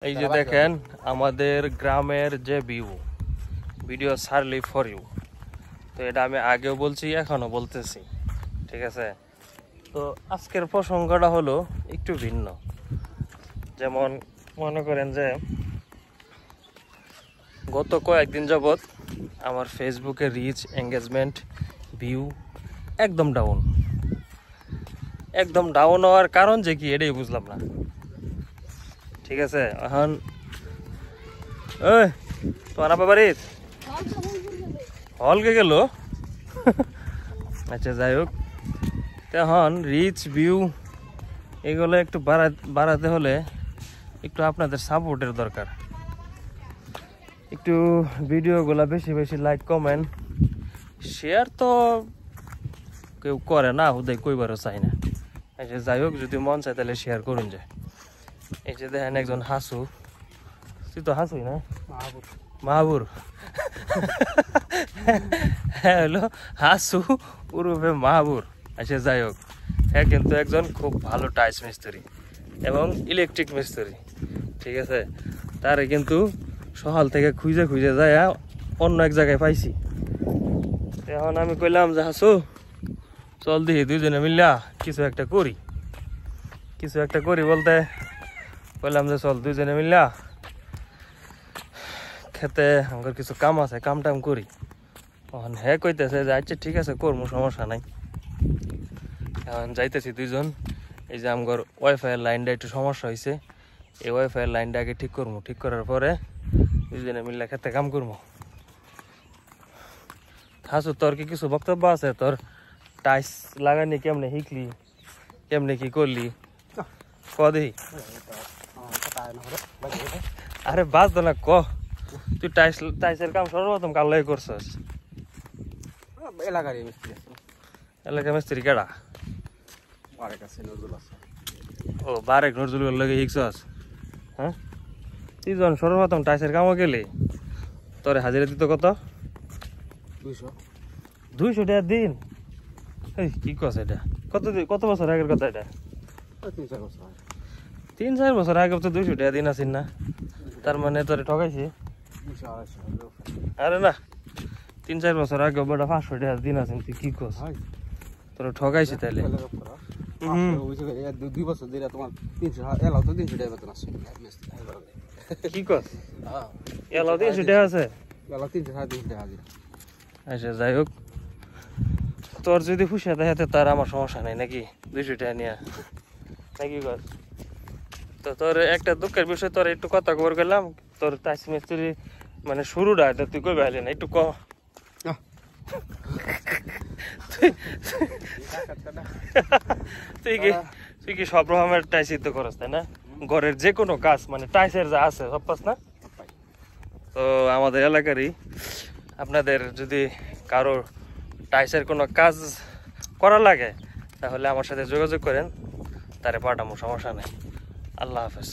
এই যে দেখেন আমাদের গ্রামের যে ভিডিও সারলি ফর ইউ। তো এটা আমি আগেও বলছি, এখনো বলতেছি, ঠিক আছে। তো আজকের প্রসঙ্গটা হলো একটু ভিন্ন। যেমন মনে করেন যে গত কয়েকদিন যাবৎ আমার ফেসবুকে রিচ, এঙ্গেজমেন্ট, ভিউ একদম ডাউন হওয়ার কারণ যে কি এটাই বুঝলাম না, ঠিক আছে। এখন তোমার আপা বাড়ির হলকে গেল। আচ্ছা, যাই হোক, এখন রিচ, ভিউ এগুলো একটু বাড়াতে হলে একটু আপনাদের সাপোর্টের দরকার। একটু ভিডিওগুলো বেশি বেশি লাইক, কমেন্ট, শেয়ার তো কেউ করে না, হুদাই কইবারও চাই না। আচ্ছা, যাই হোক, যদি মন চায় তাহলে শেয়ার করুন। যে এই যে দেখেন একজন হাসু, তুই তো হাসুই না, মাহাবুর। হ্যাঁ, হলো হাসু উরুফে মাহাবুর। আচ্ছা, যাই হোক, হ্যাঁ, কিন্তু একজন খুব ভালো টাইলস মিস্ত্রি এবং ইলেকট্রিক মিস্ত্রি, ঠিক আছে। তারে কিন্তু সকাল থেকে খুঁজে খুঁজে যায় অন্য এক জায়গায় পাইছি। এখন আমি কইলাম যে হাসু, চল দেখি দুইজনে মিল্লা কিছু একটা করি বলতে কইলাম যে চল দুইজনে মিল্লা খেতে আমার কিছু কাম আছে, কাম টাম করি। এখন হ্যাঁ কইতেছে যে আচ্ছা ঠিক আছে, করবো, সমস্যা নাই। এখন যাইতেছি দুইজন। এই যে আমার ওয়াইফাইয়ের লাইনটা একটু সমস্যা হয়েছে, এই ওয়াইফাইয়ের লাইনটা আগে ঠিক করবো। ঠিক করার পরে দুইজনে মিল্লা খেতে কাম করবো। হাসু, তোর কি কিছু বক্তব্য আছে? তোর টাইলস লাগানি কেমনে শিখলি, কেমনে কি করলি ক দেখি। আরে বাদ না, ক তুই টাইলসের কাম সর্বপ্রথম কার লাগে করছস? এলাকার মিস্ত্রি কেডা? ও, বারেক নজরুলের লাগে শিখছস? হ্যাঁ, তুই যখন সর্বপ্রথম টাইলসের কামও গেলি, তোর হাজিরা দিত কত? 200 টাকা দিন? কি কস এটা? কত বছর আগের কথা এটা? 3-4 বছর আগে তো 200 টাকা দিন আসিন না? তার মানে তোরে ঠকাইছি? আরে না, 3-4 বছর আগে বড় 500 টাকা দিন আসেন। তুই কি কস? তোরে ঠকাইছি তাইলে? 2 বছর ধরে তোমার 300 এলাও তো 300 টাকা বেতন আসে। কি কস? এলাও 300 টাকা আছে? এলাও 300-350 টাকা হাজিরা। আচ্ছা, যাই হোক, তোর যদি খুশি দেখাতে তার আমার সমস্যা নেই নাকি 200 টাকা নিয়ে, নাকি কস? তো তোর একটা দুঃখের বিষয়, তোর একটু কথা খবর করলাম, তোর টাইলস মিস্ত্রি মানে শুরুটা এটা তুই কই পাইলি না, একটু ক। তুই কি সব রকমের টাইলস তো করস, তাই না? ঘরের যে কোনো কাজ মানে টাইলসের যা আছে সব পাস না? তো আমাদের এলাকারই আপনাদের যদি কারো টাইলসের কোনো কাজ করা লাগে তাহলে আমার সাথে যোগাযোগ করেন, তারে পাঠাবো, সমস্যা নেই। আল্লাহ হাফেজ।